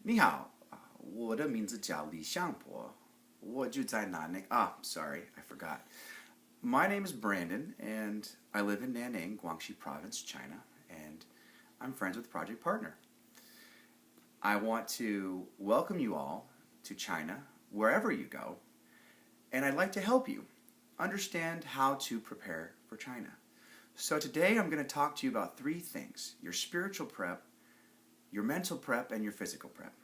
你好，我的名字叫李相博，我住在Nanning. Sorry, I forgot. My name is Brandon, and I live in Nanning, Guangxi Province, China, and I'm friends with Project Partner. I want to welcome you all to China, wherever you go, and I'd like to help you understand how to prepare for China. So today I'm going to talk to you about three things: your spiritual prep, your mental prep, and your physical prep.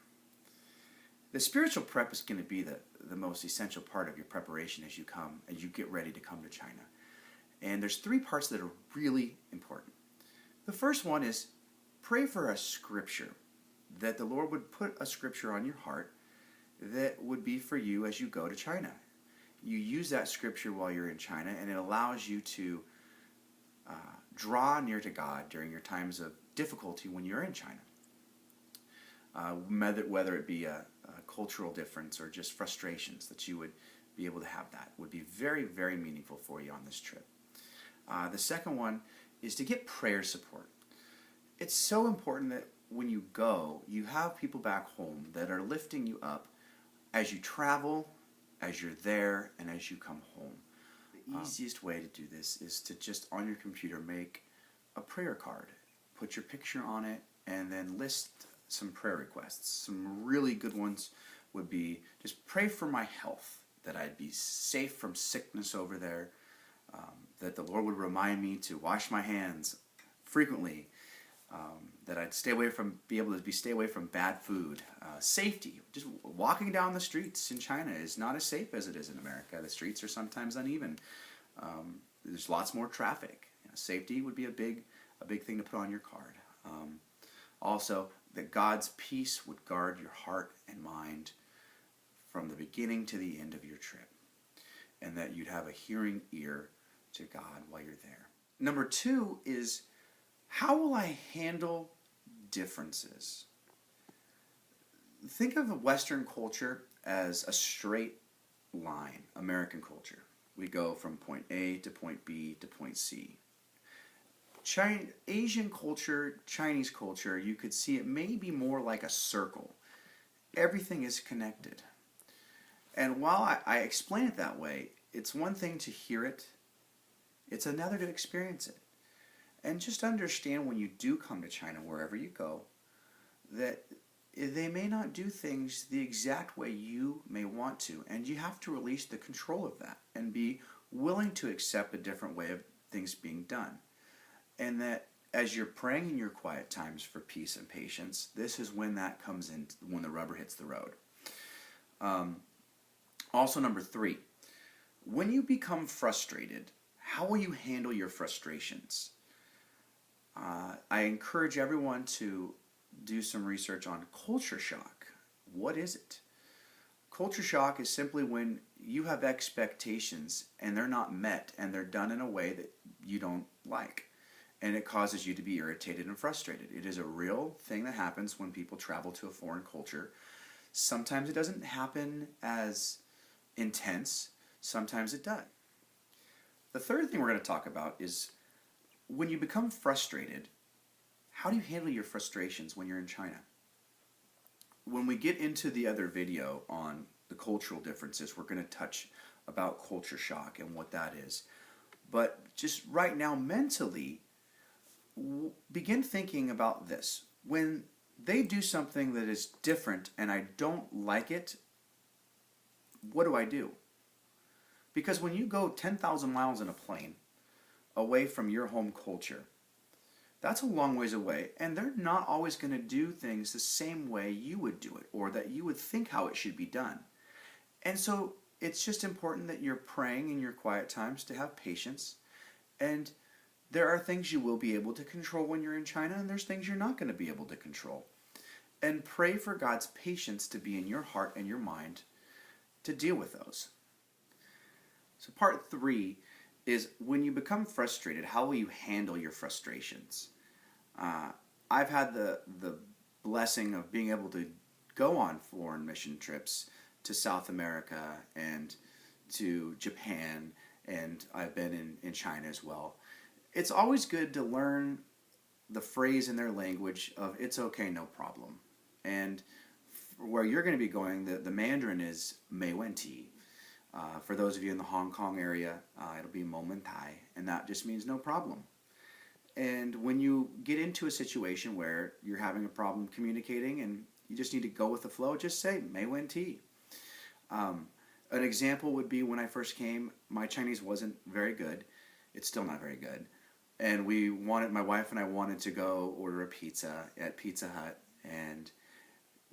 The spiritual prep is going to be the most essential part of your preparation as you get ready to come to China. And there's three parts that are really important. The first one is pray for a scripture, that the Lord would put a scripture on your heart that would be for you as you go to China. You use that scripture while you're in China, and it allows you to draw near to God during your times of difficulty when you're in China. Whether it be a cultural difference or just frustrations, that you would be able to have that would be very, very meaningful for you on this trip. The second one is to get prayer support. It's so important that when you go, you have people back home that are lifting you up as you travel, as you're there, and as you come home. The easiest way to do this is to just on your computer make a prayer card, put your picture on it, and then list some prayer requests. Some really good ones would be just pray for my health, that I'd be safe from sickness over there, that the Lord would remind me to wash my hands frequently, that I'd stay away from bad food. Safety, just walking down the streets in China is not as safe as it is in America. The streets are sometimes uneven. There's lots more traffic. Safety would be a big thing to put on your card. Also, that God's peace would guard your heart and mind from the beginning to the end of your trip, and that you'd have a hearing ear to God while you're there. Number two is, how will I handle differences? Think of Western culture as a straight line, American culture. We go from point A to point B to point C. Asian culture, Chinese culture, you could see it may be more like a circle. Everything is connected. And while I explain it that way, it's one thing to hear it, it's another to experience it. And just understand when you do come to China, wherever you go, that they may not do things the exact way you may want to, and you have to release the control of that and be willing to accept a different way of things being done. And that as you're praying in your quiet times for peace and patience, this is when that comes in, when the rubber hits the road. Also, number three, when you become frustrated, how will you handle your frustrations? I encourage everyone to do some research on culture shock. What is it? Culture shock is simply when you have expectations and they're not met, and they're done in a way that you don't like, and it causes you to be irritated and frustrated. It is a real thing that happens when people travel to a foreign culture. Sometimes it doesn't happen as intense, sometimes it does. The third thing we're going to talk about is, when you become frustrated, how do you handle your frustrations when you're in China? When we get into the other video on the cultural differences, we're going to touch about culture shock and what that is. But just right now, mentally, begin thinking about this. When they do something that is different and I don't like it, what do I do? Because when you go 10,000 miles in a plane away from your home culture, that's a long ways away, and they're not always going to do things the same way you would do it, or that you would think how it should be done. And so it's just important that you're praying in your quiet times to have patience, and there are things you will be able to control when you're in China, and there's things you're not going to be able to control. And pray for God's patience to be in your heart and your mind to deal with those. So part three is, when you become frustrated, how will you handle your frustrations? I've had the blessing of being able to go on foreign mission trips to South America and to Japan, and I've been in China as well. It's always good to learn the phrase in their language of "it's okay, no problem." And where you're going to be going, the Mandarin is Mei Wen Ti. For those of you in the Hong Kong area, it'll be Mo Men Tai, and that just means no problem. And when you get into a situation where you're having a problem communicating and you just need to go with the flow, just say Mei Wen Ti. An example would be when I first came, my Chinese wasn't very good. It's still not very good. And my wife and I wanted to go order a pizza at Pizza Hut, and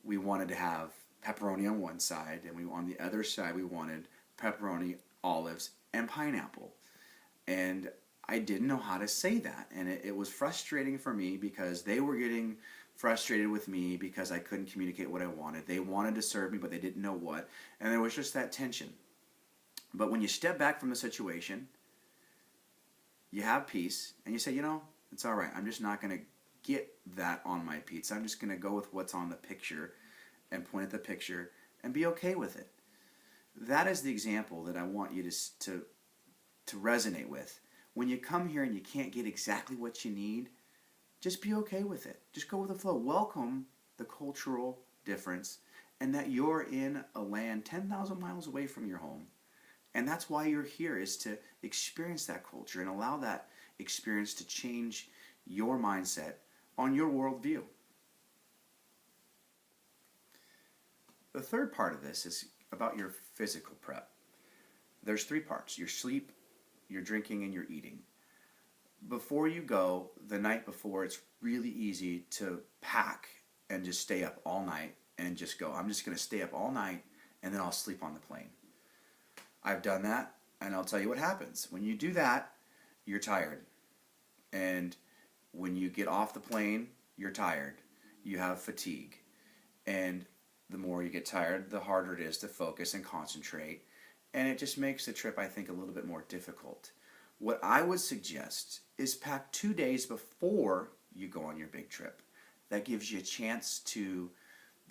we wanted to have pepperoni on one side, and on the other side we wanted pepperoni, olives, and pineapple. And I didn't know how to say that, and it was frustrating for me because they were getting frustrated with me because I couldn't communicate what I wanted. They wanted to serve me, but they didn't know what, and there was just that tension. But when you step back from the situation, you have peace, and you say, it's all right. I'm just not going to get that on my pizza. I'm just going to go with what's on the picture and point at the picture and be okay with it. That is the example that I want you to resonate with. When you come here and you can't get exactly what you need, just be okay with it. Just go with the flow. Welcome the cultural difference and that you're in a land 10,000 miles away from your home. And that's why you're here, is to experience that culture and allow that experience to change your mindset on your worldview. The third part of this is about your physical prep. There's 3 parts: your sleep, your drinking, and your eating. Before you go, the night before, it's really easy to pack and just stay up all night and just go, I'm just going to stay up all night and then I'll sleep on the plane. I've done that, and I'll tell you what happens. When you do that, you're tired. And when you get off the plane, you're tired. You have fatigue. And the more you get tired, the harder it is to focus and concentrate. And it just makes the trip, I think, a little bit more difficult. What I would suggest is pack 2 days before you go on your big trip. That gives you a chance to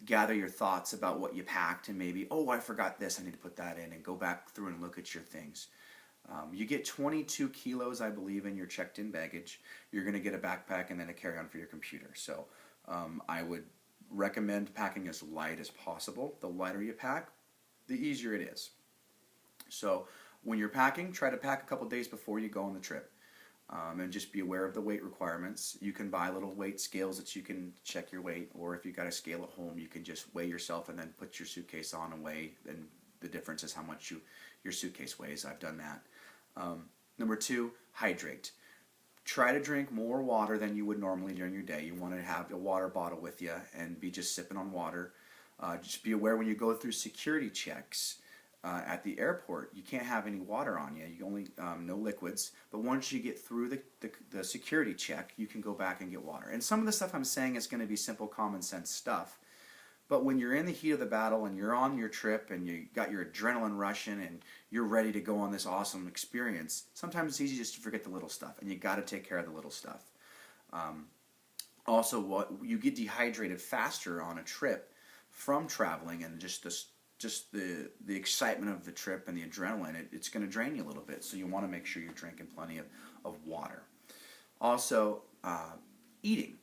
gather your thoughts about what you packed and maybe, I forgot this, I need to put that in, and go back through and look at your things. You get 22 kilos, I believe, in your checked-in baggage. You're going to get a backpack and then a carry-on for your computer. So I would recommend packing as light as possible. The lighter you pack, the easier it is. So when you're packing, try to pack a couple days before you go on the trip. And just be aware of the weight requirements. You can buy little weight scales that you can check your weight, or if you've got a scale at home, you can just weigh yourself and then put your suitcase on and weigh, and the difference is how much your suitcase weighs. I've done that. Number 2, hydrate. Try to drink more water than you would normally during your day. You want to have a water bottle with you and be just sipping on water. Just be aware when you go through security checks at the airport, you can't have any water on you. You only no liquids. But once you get through the security check, you can go back and get water. And some of the stuff I'm saying is going to be simple, common sense stuff. But when you're in the heat of the battle and you're on your trip and you got your adrenaline rushing and you're ready to go on this awesome experience, sometimes it's easy just to forget the little stuff, and you got to take care of the little stuff. Also, what you get dehydrated faster on a trip from traveling and just the excitement of the trip and the adrenaline, it's going to drain you a little bit. So you want to make sure you're drinking plenty of water. Also, eating.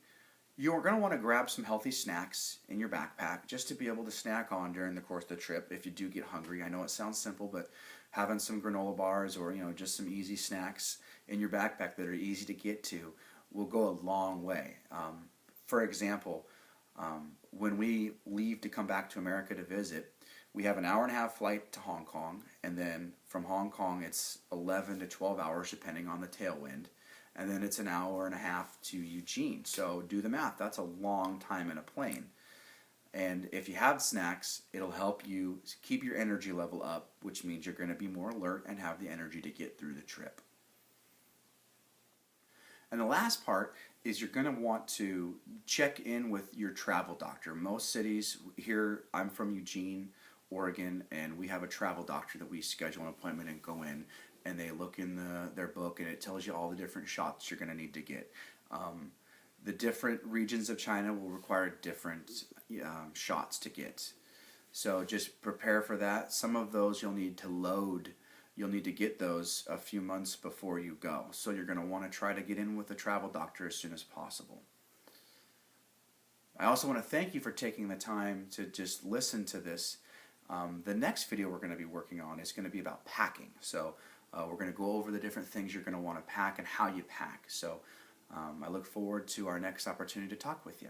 You're going to want to grab some healthy snacks in your backpack just to be able to snack on during the course of the trip if you do get hungry. I know it sounds simple, but having some granola bars or just some easy snacks in your backpack that are easy to get to will go a long way. For example, when we leave to come back to America to visit, we have an 1.5-hour flight to Hong Kong, and then from Hong Kong it's 11 to 12 hours depending on the tailwind. And then it's an 1.5 hours to Eugene. So do the math. That's a long time in a plane. And if you have snacks, it'll help you keep your energy level up, which means you're going to be more alert and have the energy to get through the trip. And the last part is you're going to want to check in with your travel doctor. Most cities here, I'm from Eugene, Oregon, and we have a travel doctor that we schedule an appointment and go in, and they look in their book, and it tells you all the different shots you're going to need to get. The different regions of China will require different shots to get. So just prepare for that. Some of those you'll need to load. You'll need to get those a few months before you go. So you're going to want to try to get in with a travel doctor as soon as possible. I also want to thank you for taking the time to just listen to this. The next video we're going to be working on is going to be about packing. So we're going to go over the different things you're going to want to pack and how you pack. So I look forward to our next opportunity to talk with you.